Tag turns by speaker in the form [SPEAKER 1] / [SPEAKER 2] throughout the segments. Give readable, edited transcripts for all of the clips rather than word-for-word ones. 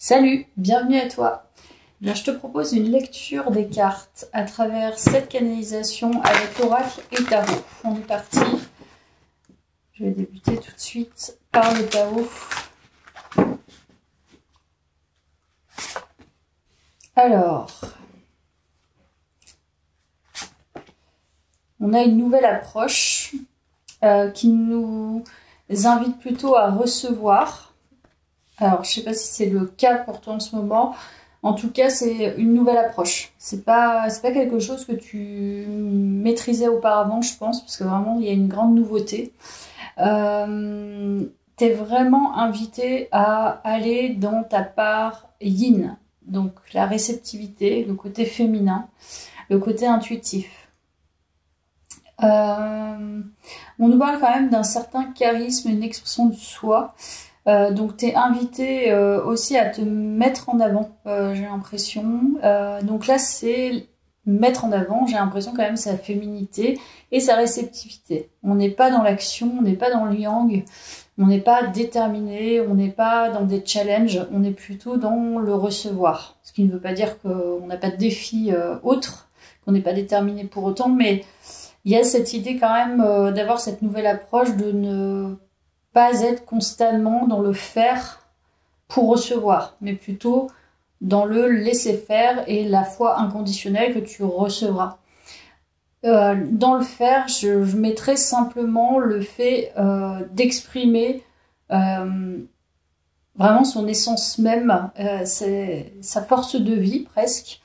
[SPEAKER 1] Salut, bienvenue à toi. Bien, je te propose une lecture des cartes à travers cette canalisation avec l'oracle et tarot. On est parti. Je vais débuter tout de suite par le tarot. Alors, on a une nouvelle approche qui nous invite plutôt à recevoir. Alors, je ne sais pas si c'est le cas pour toi en ce moment. En tout cas, c'est une nouvelle approche. C'est pas quelque chose que tu maîtrisais auparavant, je pense, parce que vraiment, il y a une grande nouveauté. Tu es vraiment invité à aller dans ta part yin, donc la réceptivité, le côté féminin, le côté intuitif. On nous parle quand même d'un certain charisme, une expression de soi. Donc tu es invité aussi à te mettre en avant, j'ai l'impression. Donc là, c'est mettre en avant, j'ai l'impression quand même sa féminité et sa réceptivité. On n'est pas dans l'action, on n'est pas dans le yang, on n'est pas déterminé, on n'est pas dans des challenges, on est plutôt dans le recevoir. Ce qui ne veut pas dire qu'on n'a pas de défi autre, qu'on n'est pas déterminé pour autant, mais il y a cette idée quand même d'avoir cette nouvelle approche de ne pas être constamment dans le faire pour recevoir, mais plutôt dans le laisser faire et la foi inconditionnelle que tu recevras. Dans le faire, je mettrais simplement le fait d'exprimer vraiment son essence même, sa force de vie presque,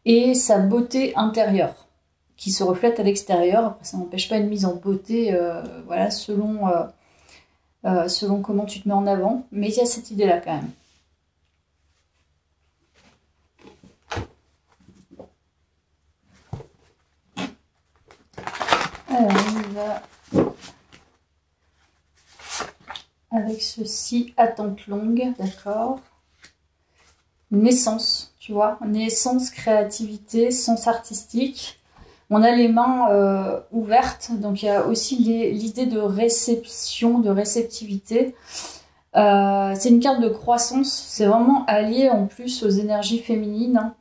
[SPEAKER 1] et sa beauté intérieure, qui se reflète à l'extérieur. Après, ça n'empêche pas une mise en beauté, voilà, selon comment tu te mets en avant, mais il y a cette idée-là quand même. Alors, on va avec ceci, attente longue, d'accord. Naissance, tu vois, naissance, créativité, sens artistique. On a les mains ouvertes, donc il y a aussi l'idée de réception, de réceptivité. C'est une carte de croissance, c'est vraiment allié en plus aux énergies féminines. Hein.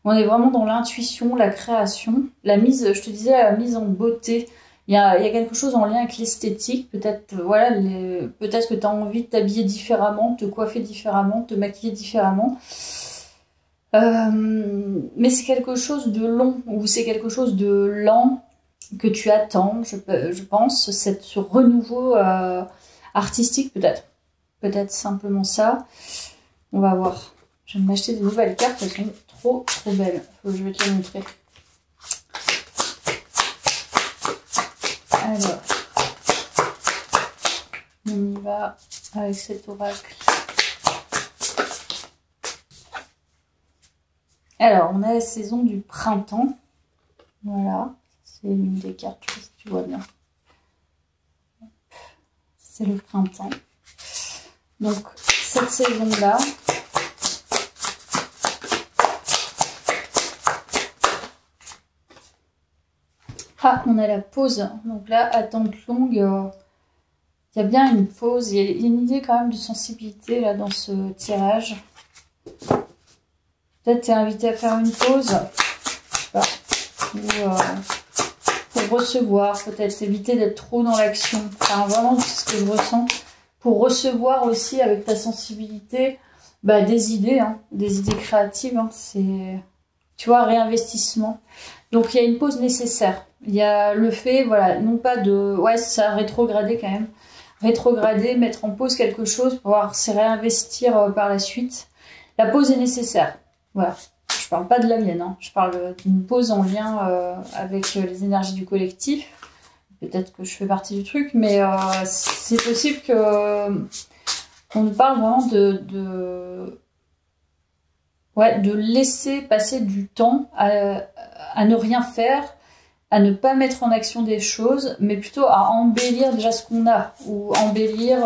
[SPEAKER 1] On est vraiment dans l'intuition, la création, la mise, je te disais, la mise en beauté. Il y a quelque chose en lien avec l'esthétique, peut-être voilà, peut-être que tu as envie de t'habiller différemment, de te coiffer différemment, de te maquiller différemment. Mais c'est quelque chose de long, ou c'est quelque chose de lent que tu attends, je pense, ce renouveau artistique peut-être simplement ça. On va voir. Je vais m'acheter de nouvelles cartes, elles sont trop belles. Je vais te les montrer. Alors, on y va avec cet oracle. Alors, on a la saison du printemps. Voilà, c'est une des cartes, je sais pas si tu vois bien. C'est le printemps. Donc, cette saison-là, on a la pause. Donc là, attente longue, il y a bien une pause. Il y a une idée quand même de sensibilité là dans ce tirage. Peut-être tu es invité à faire une pause, je sais pas, ou pour recevoir, peut-être éviter d'être trop dans l'action. Enfin, vraiment, c'est ce que je ressens. Pour recevoir aussi avec ta sensibilité des idées créatives. Hein, c'est, tu vois, réinvestissement. Donc, il y a une pause nécessaire. Il y a le fait, voilà, non pas de... Ouais, ça a rétrogradé quand même. Rétrograder, mettre en pause quelque chose pour pouvoir se réinvestir par la suite. La pause est nécessaire. Voilà. Je parle pas de la mienne, hein. Je parle d'une pause en lien avec les énergies du collectif. Peut-être que je fais partie du truc, mais c'est possible qu'on nous parle vraiment de laisser passer du temps à ne rien faire, à ne pas mettre en action des choses, mais plutôt à embellir déjà ce qu'on a, ou embellir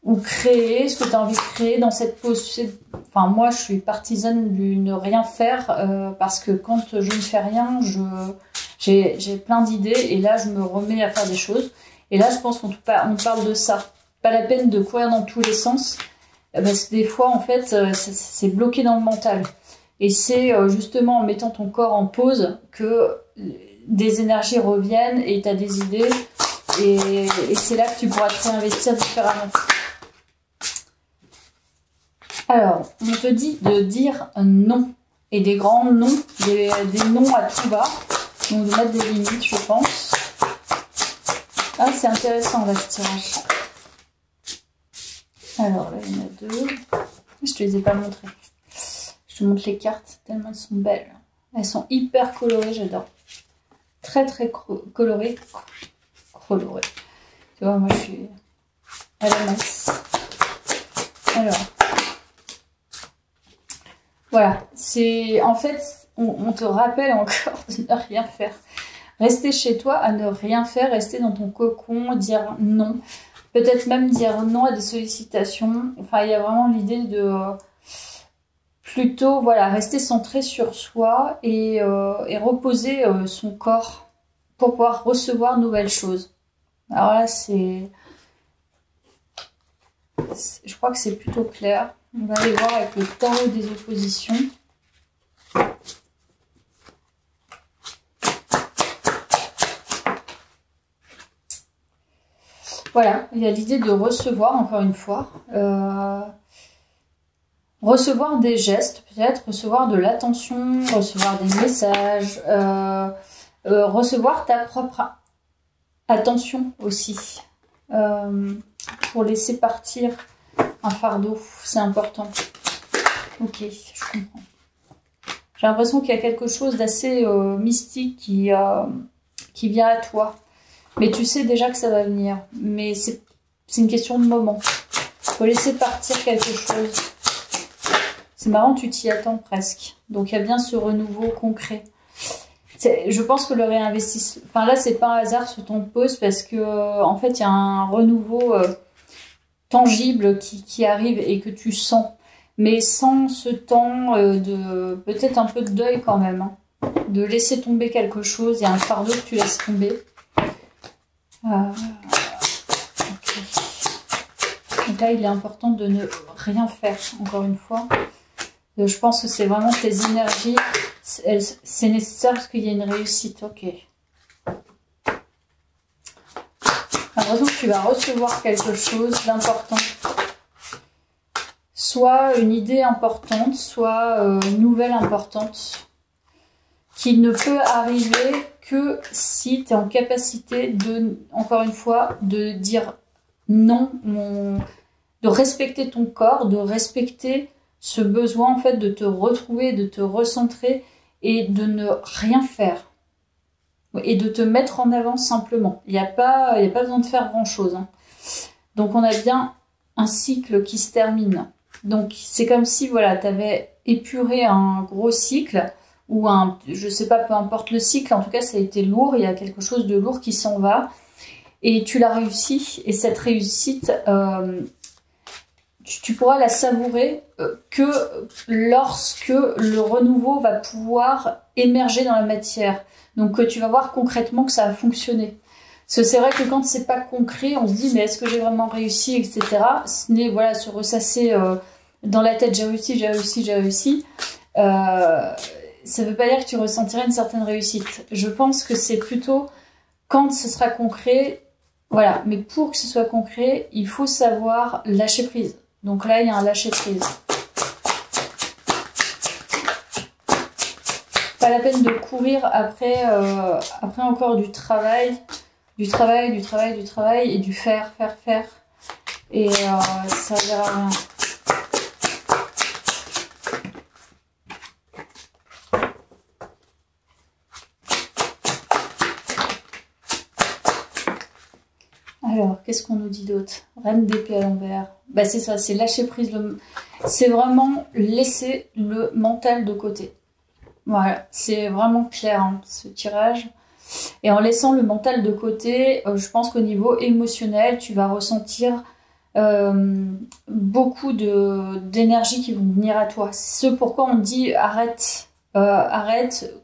[SPEAKER 1] ou créer ce que tu as envie de créer dans cette pause. Enfin, moi, je suis partisane du ne rien faire parce que quand je ne fais rien, j'ai plein d'idées et là, je me remets à faire des choses. Et là, je pense qu'on parle de ça. Pas la peine de courir dans tous les sens, Parce que des fois, en fait, c'est bloqué dans le mental. Et c'est justement en mettant ton corps en pause que des énergies reviennent et tu as des idées. Et c'est là que tu pourras te réinvestir différemment. Alors, on te dit de dire non. Et des grands non, des non à tout va. Donc de mettre des limites, je pense. Ah, c'est intéressant là, ce tirage. Alors là, il y en a deux. Je te les ai pas montrées. Je te montre les cartes, tellement elles sont belles. Elles sont hyper colorées, j'adore. Très très colorées. Colorées. Tu vois, moi je suis à la masse. Alors. Voilà. C'est en fait, on te rappelle encore de ne rien faire. Rester chez toi à ne rien faire, rester dans ton cocon, dire non. Peut-être même dire non à des sollicitations. Enfin, il y a vraiment l'idée de plutôt, voilà, rester centré sur soi et reposer son corps pour pouvoir recevoir de nouvelles choses. Alors là, je crois que c'est plutôt clair. On va aller voir avec le tarot des oppositions. Voilà, il y a l'idée de recevoir, encore une fois. Recevoir des gestes, peut-être, recevoir de l'attention, recevoir des messages, recevoir ta propre attention aussi. Pour laisser partir un fardeau, c'est important. Ok, je comprends. J'ai l'impression qu'il y a quelque chose d'assez mystique qui vient à toi. Mais tu sais déjà que ça va venir. Mais c'est une question de moment. Il faut laisser partir quelque chose. C'est marrant, tu t'y attends presque. Donc il y a bien ce renouveau concret. Je pense que le réinvestissement... Enfin là, c'est pas un hasard sur ton poste parce que en fait, il y a un renouveau tangible qui arrive et que tu sens. Mais sans ce temps de... Peut-être un peu de deuil quand même. Hein, de laisser tomber quelque chose. Il y a un fardeau que tu laisses tomber. Okay. Donc là, il est important de ne rien faire, encore une fois. Je pense que c'est vraiment tes énergies, c'est nécessaire parce qu'il y a une réussite. Ok. J'ai l'impression que tu vas recevoir quelque chose d'important. Soit une idée importante, soit une nouvelle importante qui ne peut arriver que si tu es en capacité de, encore une fois, de dire non, de respecter ton corps, de respecter ce besoin en fait de te retrouver, de te recentrer et de ne rien faire et de te mettre en avant simplement. Il n'y a pas besoin de faire grand chose. Hein. Donc on a bien un cycle qui se termine. Donc c'est comme si voilà, tu avais épuré un gros cycle ou je sais pas, peu importe le cycle, en tout cas ça a été lourd, il y a quelque chose de lourd qui s'en va et tu l'as réussi et cette réussite tu pourras la savourer que lorsque le renouveau va pouvoir émerger dans la matière. Donc que tu vas voir concrètement que ça a fonctionné. Parce que c'est vrai que quand c'est pas concret, on se dit mais est-ce que j'ai vraiment réussi, etc. Ce n'est voilà se ressasser dans la tête j'ai réussi, j'ai réussi, j'ai réussi. Ça veut pas dire que tu ressentirais une certaine réussite. Je pense que c'est plutôt quand ce sera concret, voilà. Mais pour que ce soit concret, il faut savoir lâcher prise. Donc là, il y a un lâcher prise. Pas la peine de courir après encore du travail et du faire. Et ça servira à rien. Alors, qu'est-ce qu'on nous dit d'autre? Reine d'épée à l'envers. Bah c'est ça, c'est lâcher prise. C'est vraiment laisser le mental de côté. Voilà, c'est vraiment clair hein, ce tirage. Et en laissant le mental de côté, je pense qu'au niveau émotionnel, tu vas ressentir beaucoup d'énergie qui vont venir à toi. C'est ce pourquoi on dit arrête,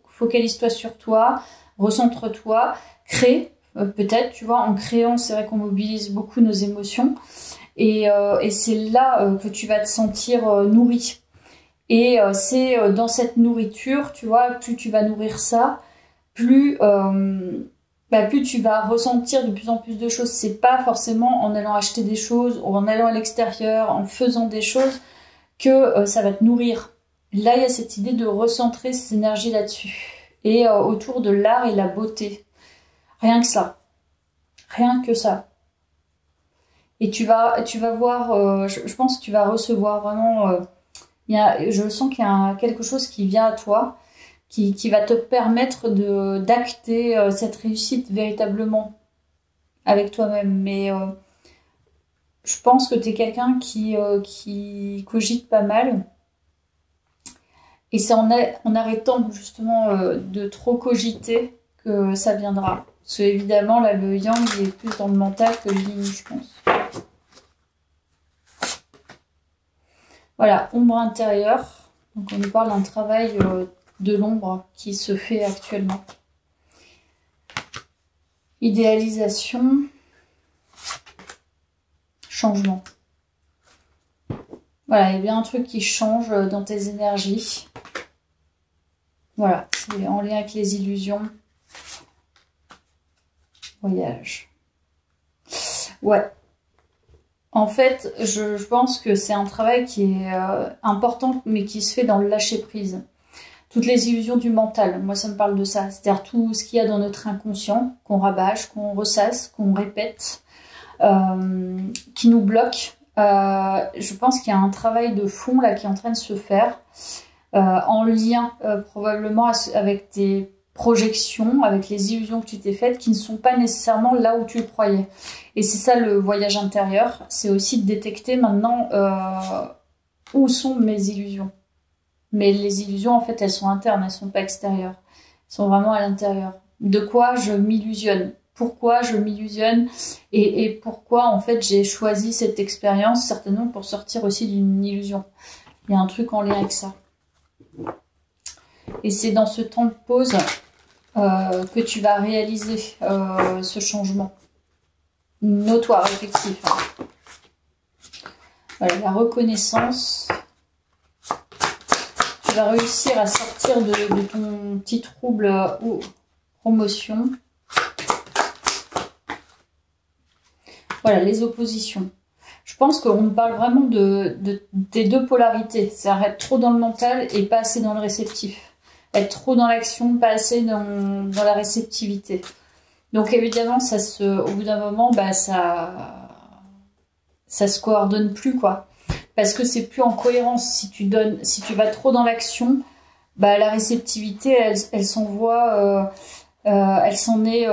[SPEAKER 1] focalise-toi sur toi, recentre-toi, crée. Peut-être, tu vois, en créant, c'est vrai qu'on mobilise beaucoup nos émotions. Et c'est là que tu vas te sentir nourri. Et c'est dans cette nourriture, tu vois, plus tu vas nourrir ça, plus plus tu vas ressentir de plus en plus de choses. C'est pas forcément en allant acheter des choses ou en allant à l'extérieur, en faisant des choses que ça va te nourrir. Là, il y a cette idée de recentrer ces énergies là-dessus. Et autour de l'art et la beauté. Rien que ça. Rien que ça. Et tu vas voir, je pense que tu vas recevoir vraiment... je sens qu'il y a quelque chose qui vient à toi, qui va te permettre d'acter cette réussite véritablement avec toi-même. Mais je pense que tu es quelqu'un qui cogite pas mal. Et c'est en arrêtant justement de trop cogiter que ça viendra. Parce que évidemment, là, le yang, il est plus dans le mental que le yin, je pense. Voilà, ombre intérieure. Donc on nous parle d'un travail de l'ombre qui se fait actuellement. Idéalisation. Changement. Voilà, il y a bien un truc qui change dans tes énergies. Voilà, c'est en lien avec les illusions. Voyage. Ouais. En fait, je pense que c'est un travail qui est important, mais qui se fait dans le lâcher-prise. Toutes les illusions du mental, moi ça me parle de ça. C'est-à-dire tout ce qu'il y a dans notre inconscient, qu'on rabâche, qu'on ressasse, qu'on répète, qui nous bloque. Je pense qu'il y a un travail de fond là qui est en train de se faire, en lien probablement avec tes projections, avec les illusions que tu t'es faites, qui ne sont pas nécessairement là où tu le croyais. Et c'est ça le voyage intérieur, c'est aussi de détecter maintenant où sont mes illusions. Mais les illusions, en fait, elles sont internes, elles sont pas extérieures. Elles sont vraiment à l'intérieur. De quoi je m'illusionne? Pourquoi je m'illusionne? Et pourquoi, en fait, j'ai choisi cette expérience, certainement pour sortir aussi d'une illusion. Il y a un truc en lien avec ça. Et c'est dans ce temps de pause que tu vas réaliser ce changement. Notoire, effectif. Voilà, la reconnaissance. Tu vas réussir à sortir de ton petit trouble ou promotion. Voilà, les oppositions. Je pense qu'on parle vraiment des deux polarités. C'est-à-dire être trop dans le mental et pas assez dans le réceptif. Être trop dans l'action, pas assez dans la réceptivité. Donc évidemment, au bout d'un moment, ça se coordonne plus, quoi. Parce que c'est plus en cohérence. Si tu vas trop dans l'action, la réceptivité, elle s'envoie, elle s'en est,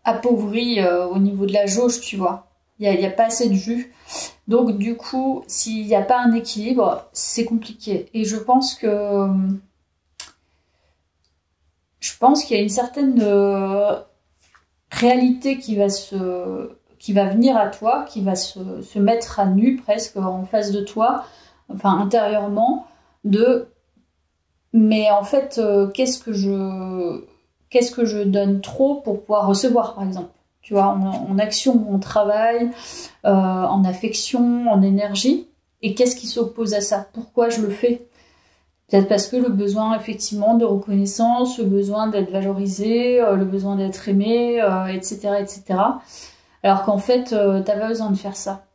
[SPEAKER 1] appauvrie au niveau de la jauge, tu vois. Il y a pas assez de jus. Donc du coup, s'il n'y a pas un équilibre, c'est compliqué. Et je pense qu'il y a une certaine réalité qui va venir à toi, qui va se mettre à nu presque en face de toi, enfin intérieurement, mais en fait, qu'est-ce que je donne trop pour pouvoir recevoir, par exemple, tu vois, en action, en travail, en affection, en énergie, et qu'est-ce qui s'oppose à ça? Pourquoi je le fais? Peut-être parce que le besoin, effectivement, de reconnaissance, le besoin d'être valorisé, le besoin d'être aimé, etc., etc. Alors qu'en fait, t'as pas besoin de faire ça.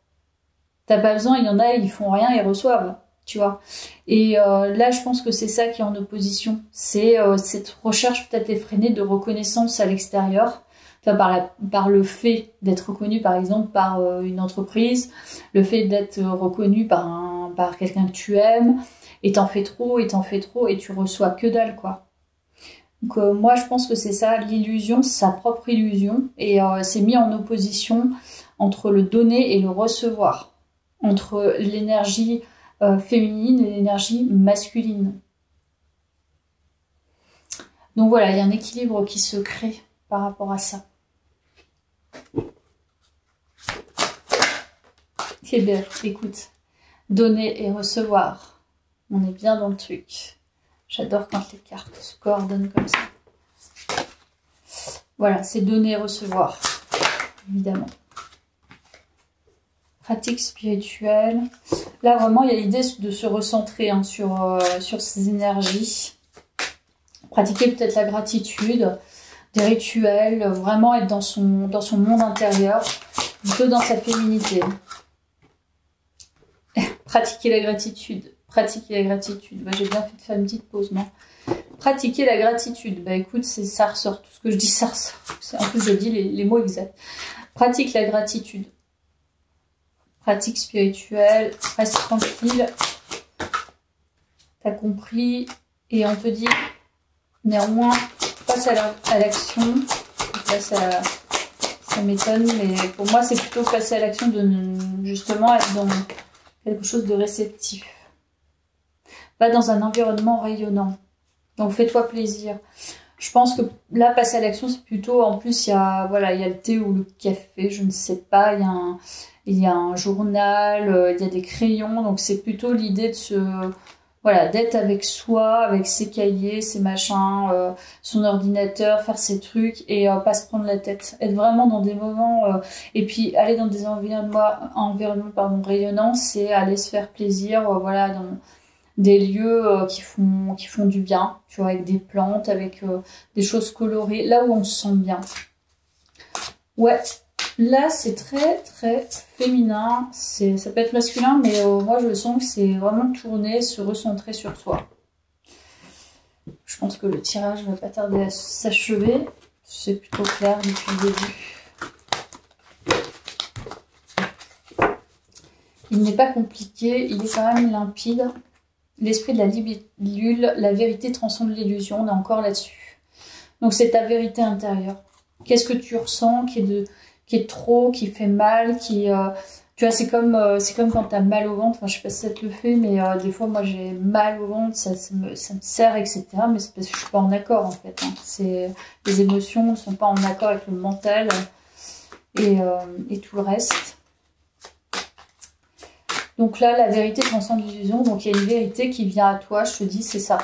[SPEAKER 1] T'as pas besoin, il y en a, ils font rien, ils reçoivent, tu vois. Et là, je pense que c'est ça qui est en opposition. C'est cette recherche peut-être effrénée de reconnaissance à l'extérieur, enfin, par le fait d'être reconnu, par exemple, par une entreprise, le fait d'être reconnu par quelqu'un que tu aimes, et t'en fais trop, et tu reçois que dalle, quoi. Donc moi, je pense que c'est ça, l'illusion, sa propre illusion, et c'est mis en opposition entre le donner et le recevoir, entre l'énergie féminine et l'énergie masculine. Donc voilà, il y a un équilibre qui se crée par rapport à ça. Eh bien, écoute, donner et recevoir, on est bien dans le truc. J'adore quand les cartes se coordonnent comme ça. Voilà, c'est donner et recevoir. évidemment. Pratique spirituelle. Là, vraiment, il y a l'idée de se recentrer hein, sur ses énergies. Pratiquer peut-être la gratitude, des rituels, vraiment être dans son monde intérieur, plutôt dans sa féminité. Pratiquer la gratitude. Pratiquer la gratitude. Bah, j'ai bien fait de faire une petite pause, non? Pratiquer la gratitude. Bah écoute, ça ressort. Tout ce que je dis, ça ressort. En plus, je dis les mots exacts. Pratique la gratitude. Pratique spirituelle. Reste tranquille. T'as compris. Et on te dit, néanmoins, passe à l'action. Ça m'étonne, mais pour moi, c'est plutôt passer à l'action de justement être dans quelque chose de réceptif. Va dans un environnement rayonnant. Donc, fais-toi plaisir. Je pense que là, passer à l'action, c'est plutôt, en plus, il y a le thé ou le café, je ne sais pas, il y a un journal, il y a des crayons, donc c'est plutôt l'idée de d'être avec soi, avec ses cahiers, ses machins, son ordinateur, faire ses trucs et pas se prendre la tête. Être vraiment dans des moments, et puis aller dans des environnements rayonnants, c'est aller se faire plaisir, dans des lieux qui font du bien, tu vois, avec des plantes, avec des choses colorées, là où on se sent bien. Ouais, là c'est très très féminin, ça peut être masculin, mais moi je sens que c'est vraiment tourner, se recentrer sur soi. Je pense que le tirage va pas tarder à s'achever, c'est plutôt clair depuis le début. Il n'est pas compliqué, il est quand même limpide. L'esprit de la libellule, la vérité transcende l'illusion, on est encore là-dessus. Donc c'est ta vérité intérieure. Qu'est-ce que tu ressens qui est trop, qui fait mal, tu vois, c'est comme quand tu as mal au ventre, enfin je sais pas si ça te le fait, mais des fois moi j'ai mal au ventre, ça me serre, etc. Mais c'est parce que je suis pas en accord en fait. Hein. Les émotions ne sont pas en accord avec le mental et tout le reste. Donc là, la vérité transcende l'illusion. Donc il y a une vérité qui vient à toi, je te dis, c'est ça.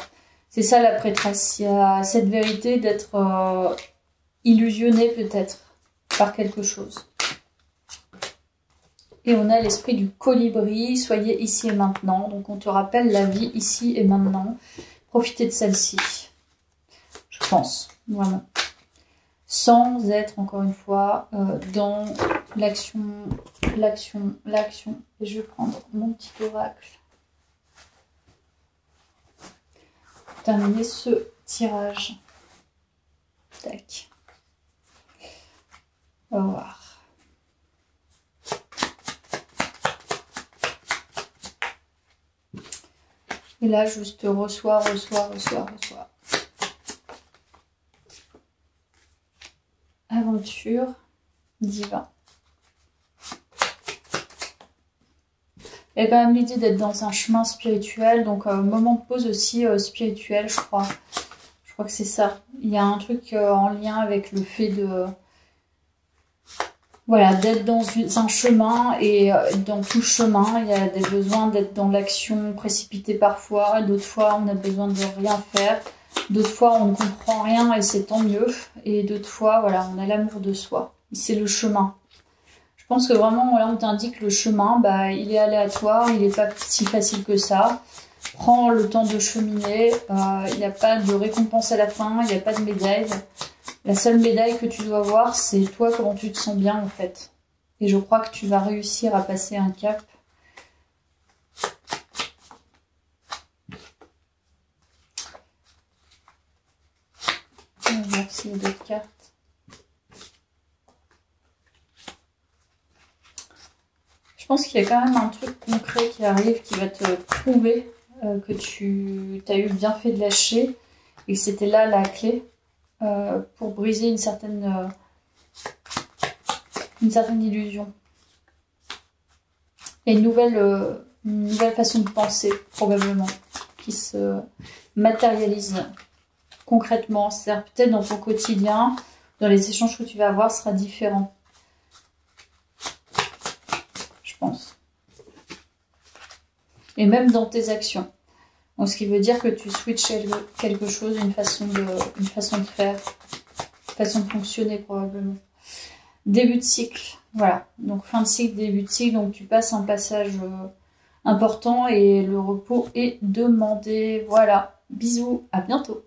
[SPEAKER 1] C'est ça la prêtresse. Il y a cette vérité d'être illusionné peut-être par quelque chose. Et on a l'esprit du colibri. Soyez ici et maintenant. Donc on te rappelle la vie ici et maintenant. Profitez de celle-ci. Je pense, vraiment. Sans être, encore une fois, dans l'action. Et je vais prendre mon petit oracle pour terminer ce tirage. Tac. On va voir. Et là, juste reçois. Aventure divin. Il y a quand même l'idée d'être dans un chemin spirituel, donc moment de pause aussi spirituel, je crois. Je crois que c'est ça. Il y a un truc en lien avec le fait de... d'être dans un chemin et dans tout chemin, il y a des besoins d'être dans l'action précipitée parfois. D'autres fois, on a besoin de rien faire. D'autres fois, on ne comprend rien et c'est tant mieux. Et d'autres fois, on a l'amour de soi. C'est le chemin. Je pense que vraiment, là, on t'indique le chemin, il est aléatoire, il n'est pas si facile que ça. Prends le temps de cheminer, il n'y a pas de récompense à la fin, il n'y a pas de médaille. La seule médaille que tu dois voir, c'est toi, comment tu te sens bien, en fait. Et je crois que tu vas réussir à passer un cap. On va voir s'il y a d'autres cartes. Je pense qu'il y a quand même un truc concret qui arrive, qui va te prouver que tu as eu bien fait de lâcher et que c'était là la clé pour briser une certaine illusion. Et une nouvelle façon de penser, probablement, qui se matérialise concrètement. C'est-à-dire peut-être dans ton quotidien, dans les échanges que tu vas avoir, sera différent. Je pense. Et même dans tes actions. Donc, ce qui veut dire que tu switches quelque chose, une façon de faire, une façon de fonctionner probablement. début de cycle. Voilà, donc fin de cycle, début de cycle, donc tu passes un passage important et le repos est demandé. Voilà, bisous, à bientôt.